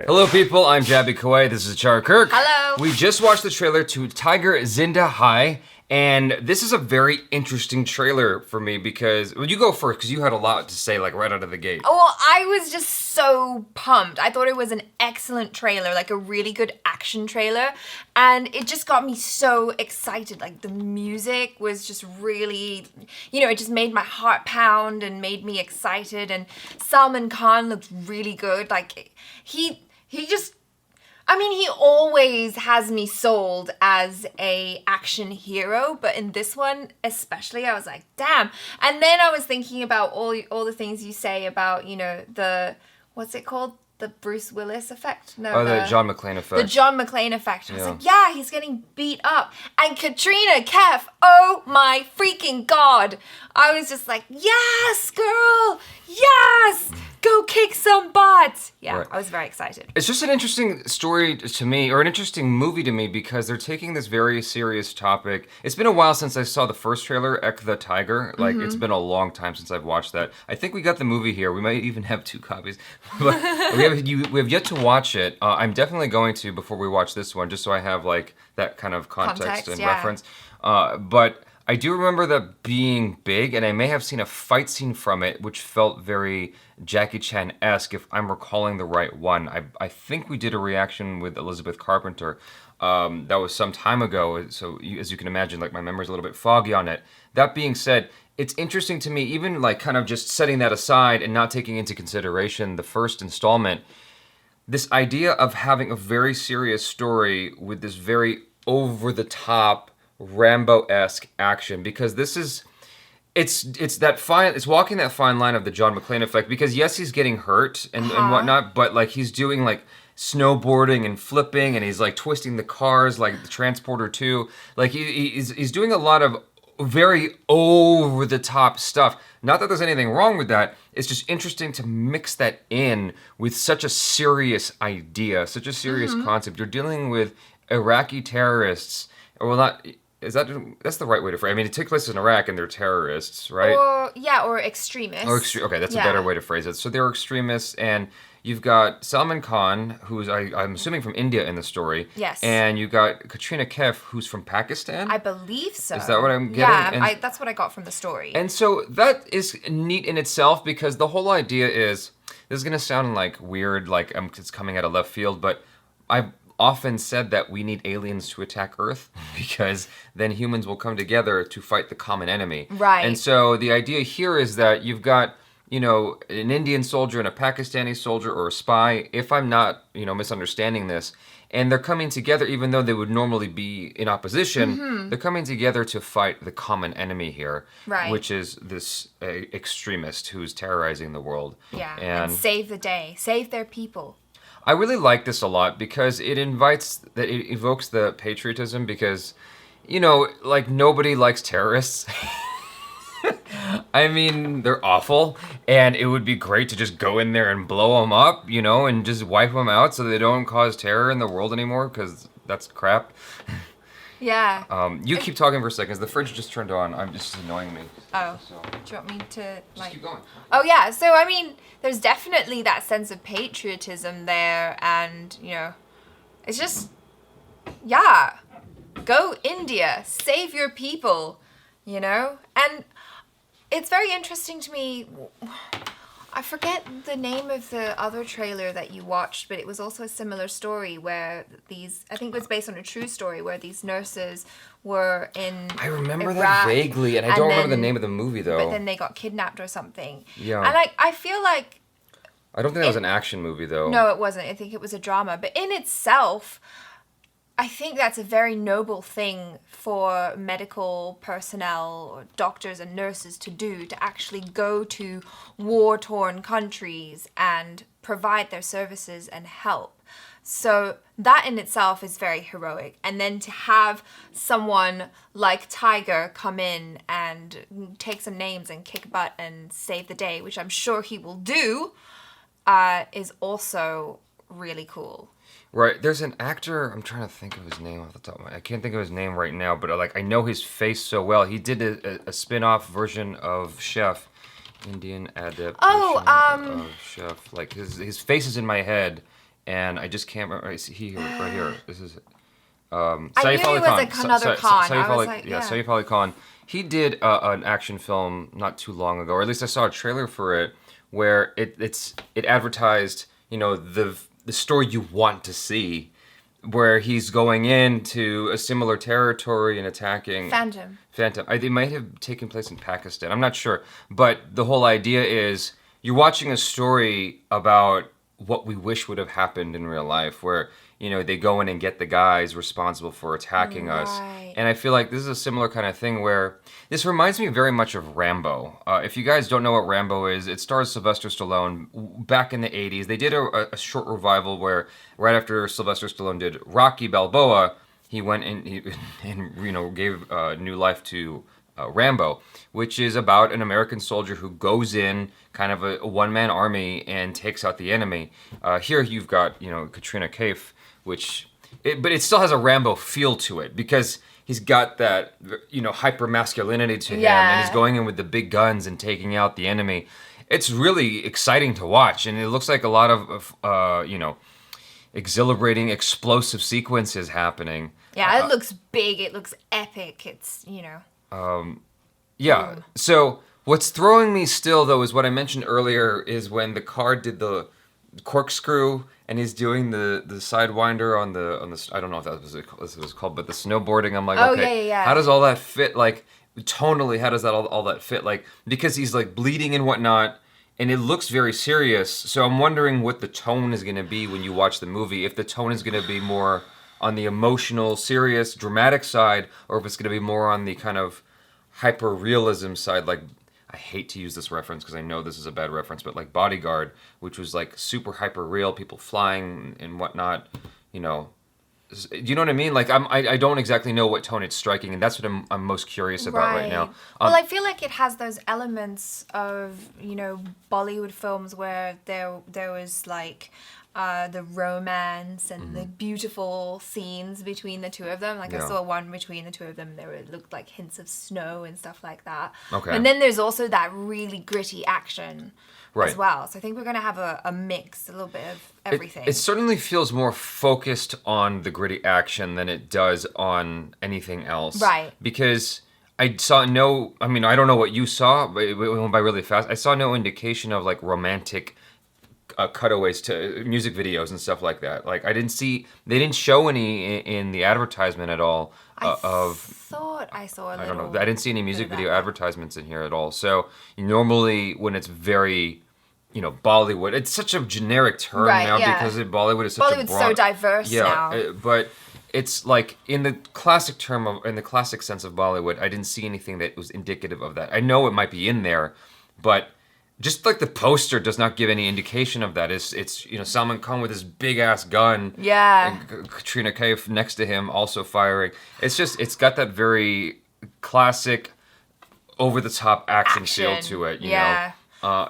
Koay. Hello, people. I'm Jaby Koay. This is ACHARA KIRK. Hello. We just watched the trailer to Tiger Zinda Hai, and this is a very interesting trailer for me because, well, you go first because you had a lot to say, like, right out of the gate. Well, I was just so pumped. I thought it was an excellent trailer, like a really good action trailer, and it just got me so excited. Like, the music was just really, it just made my heart pound and made me excited, and Salman Khan looked really good. Like, he always has me sold as a action hero, but in this one especially, I was like, damn. And then I was thinking about all the things you say about, what's it called? The Bruce Willis effect? No, the John McClane effect. The John McClane effect. I was like, yeah, he's getting beat up. And Katrina Kaif, oh my freaking God. I was just like, yes, girl, yes, go kick some butt. Yeah, right. I was very excited. It's just an interesting story to me, or an interesting movie to me, because they're taking this very serious topic. It's been a while since I saw the first trailer, Ek the Tiger. Like, it's been a long time since I've watched that. I think we got the movie here. We might even have 2 copies. But we have yet to watch it. I'm definitely going to before we watch this one, just so I have, like, that kind of context and reference. But I do remember that being big, and I may have seen a fight scene from it, which felt very Jackie Chan-esque, if I'm recalling the right one. I think we did a reaction with Elizabeth Carpenter. That was some time ago, so as you can imagine, like, my memory's a little bit foggy on it. That being said, it's interesting to me, even like kind of just setting that aside and not taking into consideration the first installment, this idea of having a very serious story with this very over-the-top, Rambo-esque action, because this is, it's walking that fine line of the John McClane effect, because yes, he's getting hurt and whatnot, but like he's doing like snowboarding and flipping, and he's like twisting the cars like the Transporter 2. Like he's doing a lot of very over-the-top stuff. Not that there's anything wrong with that. It's just interesting to mix that in with such a serious idea, such a serious concept. You're dealing with Iraqi terrorists. Well, that's the right way to phrase it. I mean, it took place in Iraq and they're terrorists, right? Or extremists. Okay, that's a better way to phrase it. So they're extremists, and you've got Salman Khan, who's I'm assuming from India in the story. Yes. And you've got Katrina Kaif, who's from Pakistan. I believe so. Is that what I'm getting? Yeah, that's what I got from the story. And so that is neat in itself, because the whole idea is, this is going to sound like weird, like it's coming out of left field, but I've often said that we need aliens to attack Earth, because then humans will come together to fight the common enemy. Right. And so the idea here is that you've got, an Indian soldier and a Pakistani soldier, or a spy, if I'm not, misunderstanding this, and they're coming together, even though they would normally be in opposition, they're coming together to fight the common enemy here, which is this extremist who's terrorizing the world. Yeah, and save the day, save their people. I really like this a lot because it evokes the patriotism, because, like, nobody likes terrorists. I mean, they're awful, and it would be great to just go in there and blow them up, and just wipe them out so they don't cause terror in the world anymore, because that's crap. Yeah. You keep talking for a second. The fridge just turned on. I'm just annoying me. Oh. So. Do you want me to, just keep going. Oh, yeah. So, I mean, there's definitely that sense of patriotism there, and, it's just, yeah. Go India. Save your people, And it's very interesting to me. I forget the name of the other trailer that you watched, but it was also a similar story where I think it was based on a true story, where these nurses were in I remember Iraq, that vaguely, and I don't remember the name of the movie, though. But then they got kidnapped or something. Yeah. And I feel like... I don't think that was an action movie, though. No, it wasn't. I think it was a drama. But in itself, I think that's a very noble thing for medical personnel, or doctors and nurses to do, to actually go to war-torn countries and provide their services and help. So that in itself is very heroic. And then to have someone like Tiger come in and take some names and kick butt and save the day, which I'm sure he will do, is also really cool. Right, there's an actor, I'm trying to think of his name off the top of my head. I can't think of his name right now, but I know his face so well. He did a spin-off version of Chef, Indian adaptation of Chef. Like, his face is in my head, and I just can't remember. I see he right here. This is I knew Saif it Ali was Khan. another Khan. Saif I was Ali, like, yeah, yeah. Saif Ali Khan. He did an action film not too long ago, or at least I saw a trailer for it, where it advertised, the story you want to see, where he's going into a similar territory and attacking Phantom. It might have taken place in Pakistan. I'm not sure, but the whole idea is you're watching a story about what we wish would have happened in real life, where they go in and get the guys responsible for attacking us. Right. And I feel like this is a similar kind of thing where this reminds me very much of Rambo. If you guys don't know what Rambo is, it stars Sylvester Stallone. Back in the 80s, they did a short revival where right after Sylvester Stallone did Rocky Balboa, he went and gave new life to Rambo, which is about an American soldier who goes in kind of a one-man army and takes out the enemy. Here you've got Katrina Kaif, but it still has a Rambo feel to it because he's got that hyper masculinity to him, and he's going in with the big guns and taking out the enemy. It's really exciting to watch, and it looks like a lot of exhilarating, explosive sequences happening. Yeah, it looks big. It looks epic. It's Yeah. So what's throwing me still, though, is what I mentioned earlier, is when the car did the corkscrew and he's doing the sidewinder on the I don't know if that was what it was called, but the snowboarding. I'm like, okay, yeah. how does all that fit? Like tonally, how does that all that fit? Like because he's like bleeding and whatnot. And it looks very serious, so I'm wondering what the tone is going to be when you watch the movie. If the tone is going to be more on the emotional, serious, dramatic side, or if it's going to be more on the kind of hyper-realism side. Like, I hate to use this reference because I know this is a bad reference, but like Bodyguard, which was like super hyper-real, people flying and whatnot, Do you know what I mean? Like, I don't exactly know what tone it's striking, and that's what I'm most curious about right now. Well, I feel like it has those elements of, Bollywood films where there was like the romance and the beautiful scenes between the two of them. Like I saw one between the two of them. It looked like hints of snow and stuff like that. Okay. And then there's also that really gritty action. Right. As well. So I think we're going to have a mix, a little bit of everything. It certainly feels more focused on the gritty action than it does on anything else. Right. Because I don't know what you saw, but it went by really fast. I saw no indication of like romantic cutaways to music videos and stuff like that. Like they didn't show any in the advertisement at all. I thought I saw a little. I don't know. I didn't see any music video advertisements in here at all. So normally when it's very, Bollywood, it's such a generic term now because Bollywood is such a broad. Bollywood's so diverse now. But it's like in the classic sense of Bollywood, I didn't see anything that was indicative of that. I know it might be in there, but just like the poster does not give any indication of that. It's Salman Khan with his big ass gun. Yeah. And Katrina Kaif next to him also firing. It's got that very classic, over the top action feel to it. You know.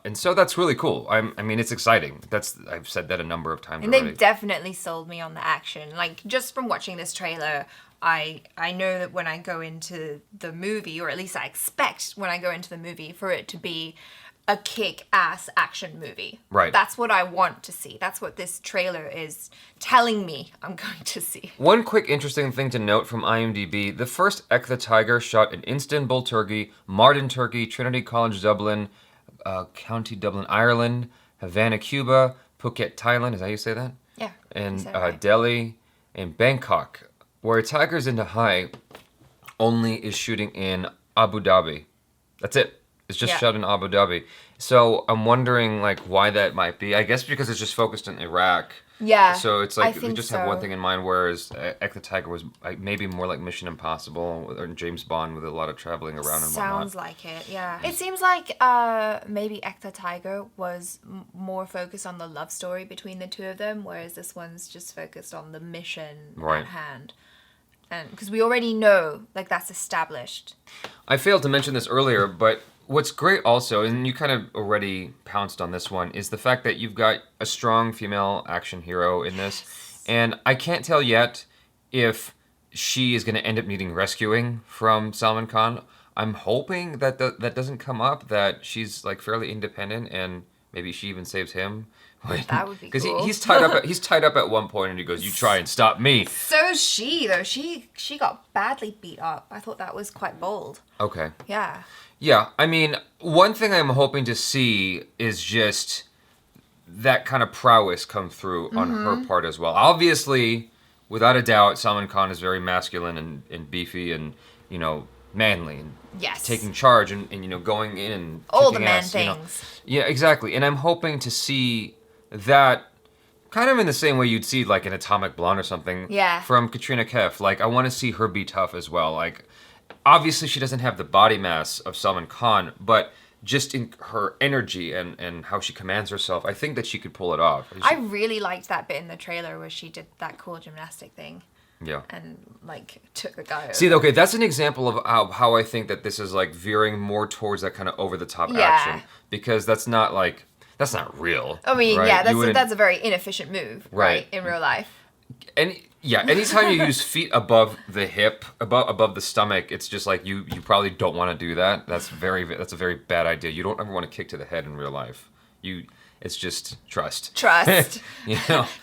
And so that's really cool. It's exciting. I've said that a number of times and already. They've definitely sold me on the action. Like, just from watching this trailer, I know that when I go into the movie, or at least I expect when I go into the movie, for it to be a kick-ass action movie. Right. That's what I want to see. That's what this trailer is telling me I'm going to see. One quick interesting thing to note from IMDb, the first Ek the Tiger shot in Istanbul, Turkey, Mardin, Turkey, Trinity College, Dublin, County Dublin, Ireland, Havana, Cuba, Phuket, Thailand, is that how you say that? Yeah. And right. Delhi, and Bangkok, where Tigers in the High only is shooting in Abu Dhabi. That's it. It's just shot in Abu Dhabi. So I'm wondering, like, why that might be. I guess because it's just focused in Iraq. Yeah. So it's like we just have one thing in mind, whereas Ek the Tiger was maybe more like Mission Impossible or James Bond with a lot of traveling around and whatnot. Sounds like it, yeah. It seems like maybe Ek the Tiger was more focused on the love story between the two of them, whereas this one's just focused on the mission at hand. And because we already know, like, that's established. I failed to mention this earlier, but what's great also, and you kind of already pounced on this one, is the fact that you've got a strong female action hero in this. Yes. And I can't tell yet if she is going to end up needing rescuing from Salman Khan. I'm hoping that that doesn't come up, that she's like fairly independent and maybe she even saves him. That would be Because cool. he's tied up at one point, and he goes, "You try and stop me." So is she, though. She got badly beat up. I thought that was quite bold. Okay. Yeah. Yeah, I mean, one thing I'm hoping to see is just that kind of prowess come through on her part as well. Obviously, without a doubt, Salman Khan is very masculine and beefy and, manly and Yes. taking charge and going in and All the kicking man ass, things. Yeah, exactly. And I'm hoping to see that kind of in the same way you'd see like an Atomic Blonde or something Yeah. from Katrina Kaif. Like, I want to see her be tough as well. Like, obviously she doesn't have the body mass of Salman Khan, but just in her energy and how she commands herself, I think that she could pull it off. I really liked that bit in the trailer where she did that cool gymnastic thing Yeah. and like took the guy over. See, okay, that's an example of how I think that this is like veering more towards that kind of over the top Yeah. action, because that's not real. I mean, right? yeah, You wouldn't- that's a very inefficient move, right, in real life. Anytime you use feet above the hip, above the stomach, it's just like you probably don't want to do that. That's a very bad idea. You don't ever want to kick to the head in real life. It's just trust. Trust.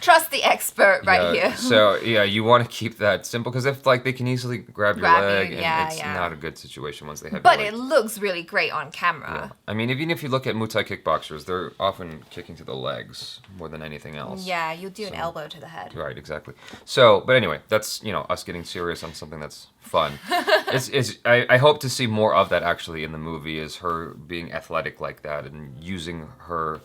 Trust the expert right here. So you want to keep that simple, because if like they can easily grab your leg, and it's yeah. not a good situation once they have. But your leg. it looks really great on camera. I mean, even if you look at Muay Thai kickboxers, they're often kicking to the legs more than anything else. Yeah, you'll do an elbow to the head. Right, exactly. So, but anyway, that's us getting serious on something that's fun. I hope to see more of that actually in the movie, is her being athletic like that and using her.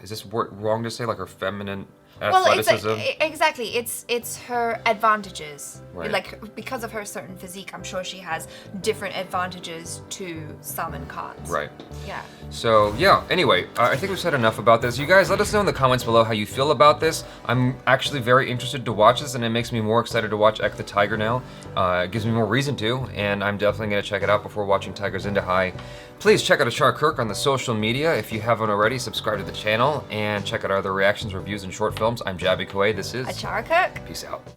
Is this wrong to say, like her feminine athleticism? Well, exactly. It's her advantages. Right. Like, because of her certain physique, I'm sure she has different advantages to Salman Khan's. Right. Yeah. So, anyway, I think we've said enough about this. You guys, let us know in the comments below how you feel about this. I'm actually very interested to watch this, and it makes me more excited to watch Ek the Tiger now. It gives me more reason to, and I'm definitely going to check it out before watching Tiger Zinda High. Please check out ACHARA KIRK on the social media. If you haven't already, subscribe to the channel, and check out our other reactions, reviews, and short films. I'm Jaby Koay. This is ACHARA KIRK. Peace out.